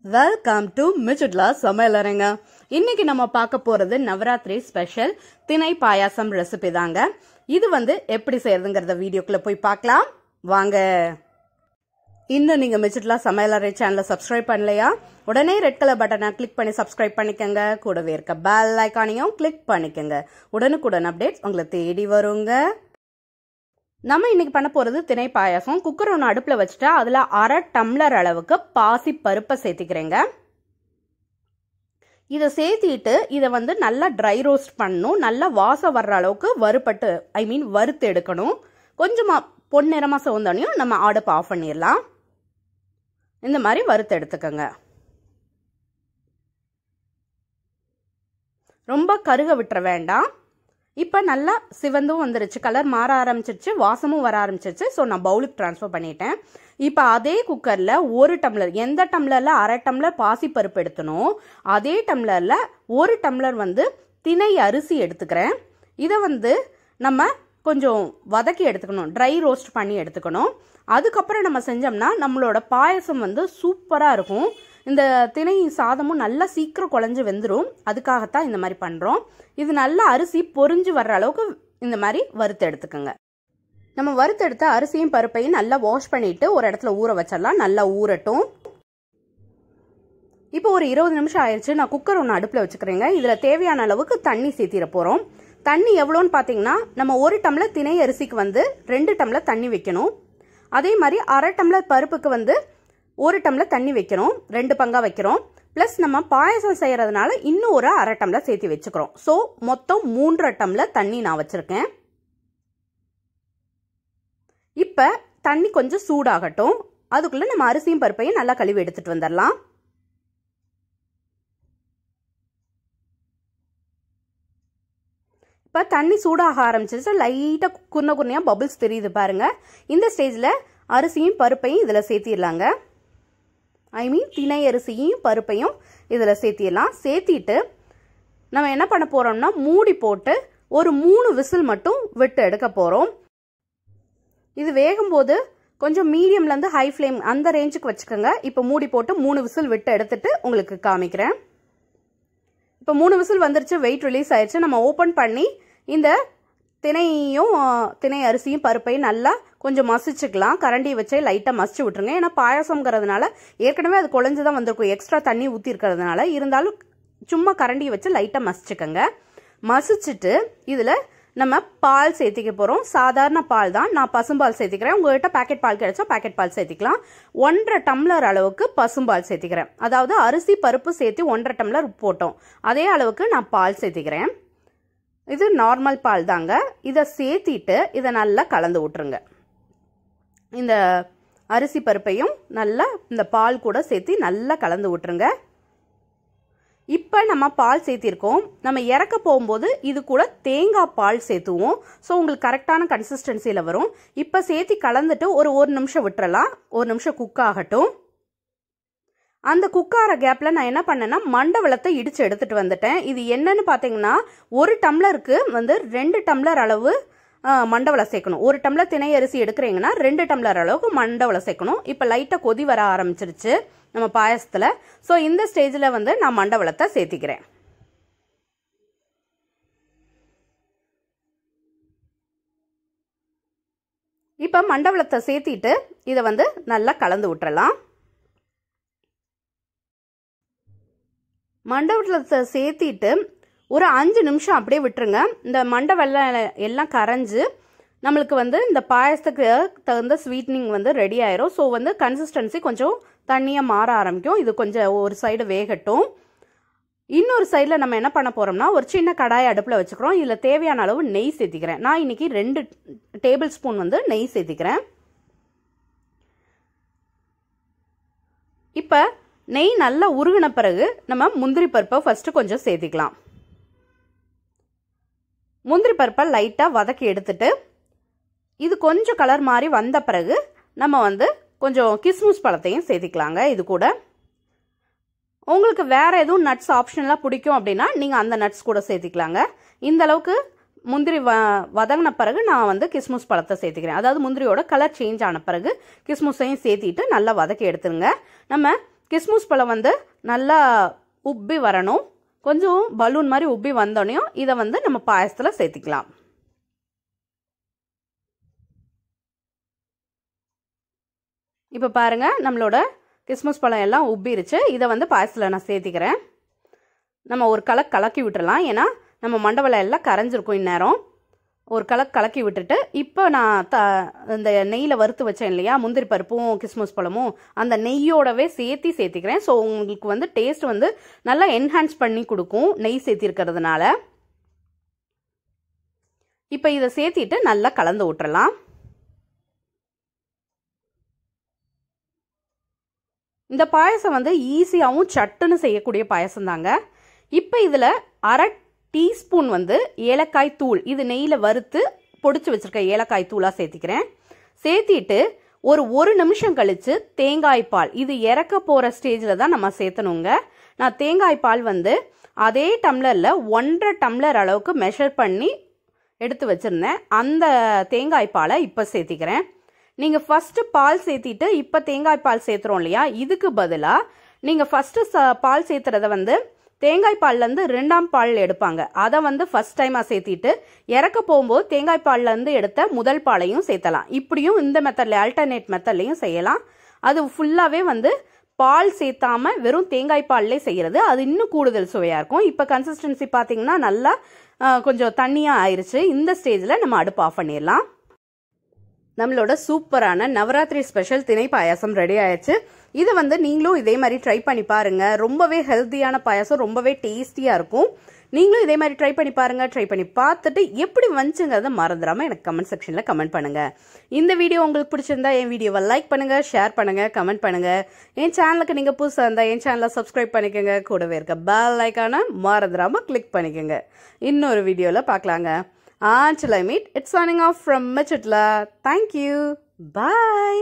Welcome to மிச்சுட்லா சமையலறைங்க. இன்னைக்கு நம்ம பார்க்க போறது நவராத்திரி ஸ்பெஷல் திணை பாயாசம் ரெசிபி தாங்க. இது எப்படி செய்யறதுங்கிறத வீடியோக்குள்ள போய் பார்க்கலாம் வாங்க. இன்னும் நீங்க மிச்சுட்லா சமையலறை சேனலை சப்ஸ்கிரைப் பண்ணலையா? உடனே ரெட் கலர் பட்டனை கிளிக் பண்ணி சப்ஸ்கிரைப் பண்ணிக்கங்க. கூடவே இருக்க பெல் ஐகானையும் கிளிக் பண்ணிக்கங்க. உடனுக்குடன் அப்டேட்ஸ் உங்களை தேடி வருங்க. நம்ம இன்னைக்கு பண்ண போறது திணை பாயாசம். குக்கர் ஒன்று அடுப்புல வச்சுட்டு அதுல 1/2 டம்ளர் அளவுக்கு பாசி பருப்பை சேர்த்திக்கிறேங்க. இதை சேர்த்திட்டு இதை நல்லா ட்ரை ரோஸ்ட் பண்ணணும். நல்லா வாசம் வர்ற அளவுக்கு வறுத்து எடுக்கணும். கொஞ்சமா பொன்னிறமா சவுந்தனையும் நம்ம அடுப்பு ஆஃப் பண்ணிடலாம். இந்த மாதிரி வறுத்து எடுத்துக்கோங்க. ரொம்ப கருக விட்டுற வேண்டாம். இப்போ நல்லா சிவந்தும் வந்துருச்சு, கலர் மாற ஆரம்பிச்சிருச்சு, வாசமும் வர ஆரம்பிச்சிருச்சு. ஸோ நான் பவுலுக்கு ட்ரான்ஸ்ஃபர் பண்ணிட்டேன். இப்போ அதே குக்கரில் 1 டம்ளர், எந்த டம்ளரில் 1/2 டம்ளர் பாசிப்பருப்பு எடுத்தனோ அதே டம்ளரில் 1 டம்ளர் திணை அரிசி எடுத்துக்கிறேன். இதை நம்ம கொஞ்சம் வதக்கி எடுத்துக்கணும், ட்ரை ரோஸ்ட் பண்ணி எடுத்துக்கணும். அதுக்கப்புறம் நம்ம செஞ்சோம்னா நம்மளோட பாயசம் சூப்பராக இருக்கும். இந்த திணை சாதமும் நல்லா சீக்கிரம் குழஞ்சு வெந்துடும். அதுக்காகத்தான் இந்த மாதிரி பண்ணுறோம். இது நல்லா அரிசி பொரிஞ்சு வர்ற அளவுக்கு இந்த மாதிரி வறுத்து எடுத்துக்கோங்க. நம்ம வறுத்து எடுத்த அரிசியும் பருப்பையும் நல்லா வாஷ் பண்ணிட்டு ஒரு இடத்துல ஊற வச்சிடலாம். நல்லா ஊறட்டும். இப்போ ஒரு 20 நிமிஷம் ஆயிடுச்சு. நான் குக்கர் ஒன்று அடுப்பில் வச்சுக்கிறேங்க. இதில் தேவையான அளவுக்கு தண்ணி சேர்த்திட போகிறோம். தண்ணி எவ்வளோன்னு பார்த்தீங்கன்னா, நம்ம 1 டம்ளர் திணை அரிசிக்கு 2 டம்ளர் தண்ணி வைக்கணும். அதே மாதிரி 1/2 டம்ளர் பருப்புக்கு 1 டம்ளர் தண்ணி வைக்கிறோம். 2 பங்கா வைக்கிறோம். பிளஸ் நம்ம பாயசம் செய்யறதுனால இன்னும் ஒரு 1/2 டம்ளர் சேர்த்து வச்சுக்கிறோம். ஸோ மொத்தம் 3 டம்ளர் தண்ணி நான் வச்சிருக்கேன். இப்ப தண்ணி கொஞ்சம் சூடாகட்டும். அதுக்குள்ள நம்ம அரிசியும் பருப்பையும் நல்லா கழுவி எடுத்துட்டு வந்துடலாம். இப்ப தண்ணி சூடாக ஆரம்பிச்சிருச்சு. லைட்டா குன்னையா பபிள்ஸ் தெரியுது பாருங்க. இந்த ஸ்டேஜ்ல அரிசியும் பருப்பையும் இதுல சேர்த்திடலாங்க. திணை அரிசியும் பருப்பையும் இதில் சேர்த்திடலாம். சேர்த்திட்டு நம்ம என்ன பண்ண போறோம்னா, மூடி போட்டு ஒரு 3 விசில் மட்டும் விட்டு எடுக்க போறோம். இது வேகும் போது கொஞ்சம் மீடியம்ல இருந்து ஹை ஃப்ளேம் அந்த ரேஞ்சுக்கு வச்சுக்கோங்க. இப்போ மூடி போட்டு 3 விசில் விட்டு எடுத்துட்டு உங்களுக்கு காமிக்கிறேன். இப்போ 3 விசில் வந்துருச்சு, வெயிட் ரிலீஸ் ஆயிடுச்சு. நம்ம ஓப்பன் பண்ணி இந்த திணை அரிசியும் பருப்பையும் நல்லா கொஞ்சம் மசிச்சுக்கலாம். கரண்டி வச்சே லைட்டாக மசிச்சு விட்டுருங்க. ஏன்னா பாயசம்ங்கிறதுனால ஏற்கனவே அது குழஞ்சுதான் வந்திருக்கும், எக்ஸ்ட்ரா தண்ணி ஊற்றி இருக்கிறதுனால. இருந்தாலும் சும்மா கரண்டி வச்சு லைட்டாக மசிச்சுக்கோங்க. மசிச்சுட்டு இதில் நம்ம பால் சேர்த்திக்க போகிறோம். சாதாரண பால் தான், நான் பசும்பால் சேர்த்திக்கிறேன். உங்கள்கிட்ட பேக்கெட் பால் கிடைச்சா பேக்கெட் பால் சேர்த்திக்கலாம். 1/2 டம்ளர் அளவுக்கு பசும்பால் சேர்த்திக்கிறேன். அதாவது அரிசி பருப்பு சேர்த்து 1/2 டம்ளர் போட்டோம், அதே அளவுக்கு நான் பால் சேர்த்திக்கிறேன். இது நார்மல் பால் தாங்க. இதை சேர்த்திட்டு இதை நல்லா கலந்து விட்டுருங்க. இந்த அரிசி பருப்பையும் நல்லா இந்த பால் கூட சேர்த்து நல்லா கலந்து விட்டுருங்க. இப்போ நம்ம பால் சேர்த்திருக்கோம். நம்ம இறக்க போகும்போது இது கூட தேங்காய் பால் சேர்த்துவோம். ஸோ உங்களுக்கு கரெக்டான கன்சிஸ்டன்சியில் வரும். இப்போ சேர்த்தி கலந்துட்டு ஒரு நிமிஷம் விட்டுறலாம். 1 நிமிஷம் குக் ஆகட்டும். அந்த குக்கார கேப்ல நான் என்ன பண்ணேன்னா, மண்டவளத்தை இடிச்சு எடுத்துட்டு வந்துட்டேன். இது என்னன்னு பாத்தீங்கன்னா, 1 டம்ளருக்கு 2 டம்ளர் அளவு மண்டவளம் சேர்க்கணும். 1 டம்ளர் திணை அரிசி எடுக்கிறீங்கன்னா 2 டம்ளர் அளவுக்கு மண்டவளம் சேர்க்கணும். இப்ப லைட்டா கொதி வர ஆரம்பிச்சிருச்சு நம்ம பாயசத்துல. ஸோ இந்த ஸ்டேஜ்ல நான் மண்டவளத்தை சேர்த்திக்கிறேன். இப்ப மண்டவளத்தை சேர்த்திட்டு இதை நல்லா கலந்து விட்டுறலாம். மண்டவளத்தை சேர்த்திட்டு ஒரு 5 நிமிஷம் அப்படியே விட்டுருங்க. இந்த மண்டவெல்லம் எல்லாம் கரைஞ்சு நம்மளுக்கு இந்த பாயசத்துக்கு தகுந்த ஸ்வீட்னிங் ரெடி ஆயிரும். ஸோ கன்சிஸ்டன்சி கொஞ்சம் தண்ணியாக மாற ஆரம்பிக்கும். இது கொஞ்சம் ஒரு சைடு வேகட்டும். இன்னொரு சைடில் நம்ம என்ன பண்ண போறோம்னா, ஒரு சின்ன கடாய் அடுப்பில் வச்சுக்கிறோம். இதில் தேவையான அளவு நெய் சேர்த்திக்கிறேன். நான் இன்னைக்கு 2 டேபிள் ஸ்பூன் நெய் சேர்த்திக்கிறேன். இப்போ நெய் நல்லா உருகின பிறகு நம்ம முந்திரி பருப்பை ஃபர்ஸ்ட் கொஞ்சம் சேர்த்திக்கலாம். முந்திரி பருப்பை லைட்டா வதக்கி எடுத்துட்டு இது கொஞ்சம் கலர் மாதிரி வந்த பிறகு நம்ம கொஞ்சம் கிஸ்மிஸ் பழத்தையும் சேர்த்திக்கலாங்க. இது கூட உங்களுக்கு வேற எதுவும் நட்ஸ் ஆப்ஷனலா பிடிக்கும் அப்படின்னா நீங்க அந்த நட்ஸ் கூட சேர்த்திக்கலாங்க. இந்த அளவுக்கு முந்திரி வதங்கின பிறகு நான் கிஸ்மிஸ் பழத்தை சேர்த்திக்கிறேன். அதாவது முந்திரியோட கலர் சேஞ்ச் ஆன பிறகு கிஸ்மிஸையும் சேர்த்திட்டு நல்லா வதக்கி எடுத்துருங்க. நம்ம கிஸ்மிஸ் பழம் வந்து நல்லா உப்பி வரணும். கொஞ்சம் பலூன் மாதிரி உப்பி வந்தோடனே இதை வந்து நம்ம பாயசத்தில் சேர்த்திக்கலாம். இப்போ பாருங்க நம்மளோட கிஸ்மிஸ் பழம் எல்லாம் உப்பிருச்சு. இதை வந்து பாயசத்தில் நான் சேர்த்திக்கிறேன். நம்ம ஒரு கலக்கி விட்டுறலாம். ஏன்னா நம்ம மண்டவளை எல்லாம் கரைஞ்சிருக்கும். இந்நேரம் ஒரு கலக்கி விட்டுட்டு இப்போ நான் இந்த நெய்யில் வறுத்து வச்சேன் இல்லையா, முந்திரி பருப்பும் கிஸ்மிஸ் பழமும் அந்த நெய்யோடவே சேர்த்திக்கிறேன். ஸோ உங்களுக்கு வந்து டேஸ்ட் வந்து நல்லா என்ஹான்ஸ் பண்ணி கொடுக்கும் நெய் சேர்த்திருக்கிறதுனால. இப்போ இதை சேர்த்திட்டு நல்லா கலந்து விட்டுறலாம். இந்த பாயசம் வந்து ஈஸியாகவும் சட்டுன்னு செய்யக்கூடிய பாயசம் தாங்க. இப்போ இதில் 1/2 டீஸ்பூன் வந்து ஏலக்காய் தூள், இது நெய்யில் வறுத்து பொடிச்சு வச்சிருக்க ஏலக்காய் தூளாக சேர்த்திக்கிறேன். சேர்த்திட்டு ஒரு நிமிஷம் கழித்து தேங்காய் பால், இது இறக்க போகிற ஸ்டேஜில் தான் நம்ம சேர்த்தணுங்க. நான் தேங்காய் பால் வந்து அதே டம்ளரில் 1.5 டம்ளர் அளவுக்கு மெஷர் பண்ணி எடுத்து வச்சுருந்தேன். அந்த தேங்காய் பாலை இப்போ சேர்த்திக்கிறேன். நீங்கள் ஃபஸ்ட்டு பால் சேர்த்திட்டு இப்போ தேங்காய் பால் சேர்த்துறோம் இல்லையா, இதுக்கு பதிலாக நீங்கள் ஃபஸ்ட்டு பால் சேர்த்துறத வந்து தேங்காய் பால்லேருந்து 2ஆம் பால் எடுப்பாங்க. அதை வந்து ஃபஸ்ட் டைமாக சேர்த்திட்டு இறக்க போகும்போது தேங்காய் பால்லேருந்து எடுத்த முதல் பாலையும் சேர்த்தலாம். இப்படியும் இந்த மெத்தடில் ஆல்டர்னேட் மெத்தட்லையும் செய்யலாம். அது ஃபுல்லாகவே வந்து பால் சேர்த்தாமல் வெறும் தேங்காய் பால்லே செய்கிறது அது இன்னும் கூடுதல் சுவையாக இருக்கும். இப்போ கன்சிஸ்டன்சி பார்த்தீங்கன்னா நல்லா கொஞ்சம் தண்ணியாக ஆயிடுச்சு. இந்த ஸ்டேஜில் நம்ம அடுப்பு ஆஃப் பண்ணிடலாம். நம்மளோட சூப்பரான நவராத்திரி ஸ்பெஷல் திணை பாயாசம் ரெடி ஆயிடுச்சு. இதை வந்து நீங்களும் இதே மாதிரி ட்ரை பண்ணி பாருங்க. ரொம்பவே ஹெல்த்தியான பாயாசம், ரொம்பவே டேஸ்டியா இருக்கும். நீங்களும் இதே மாதிரி ட்ரை பண்ணி பாருங்க. ட்ரை பண்ணி பார்த்துட்டு எப்படி வந்துச்சுங்கிறத மறந்துடாம எனக்கு கமெண்ட் செக்ஷன்ல கமெண்ட் பண்ணுங்க. இந்த வீடியோ உங்களுக்கு பிடிச்சிருந்தா என் வீடியோவை லைக் பண்ணுங்க, ஷேர் பண்ணுங்க, கமெண்ட் பண்ணுங்க. என் சேனலுக்கு நீங்க புதுசா இருந்தா என் சேனலை சப்ஸ்கிரைப் பண்ணிக்கோங்க. கூடவே இருக்க பெல் ஐகானை மறந்துடாம கிளிக் பண்ணிக்கோங்க. இன்னொரு வீடியோல பார்க்கலாங்க. Until I meet, it's signing off from Machitla. Thank you. Bye.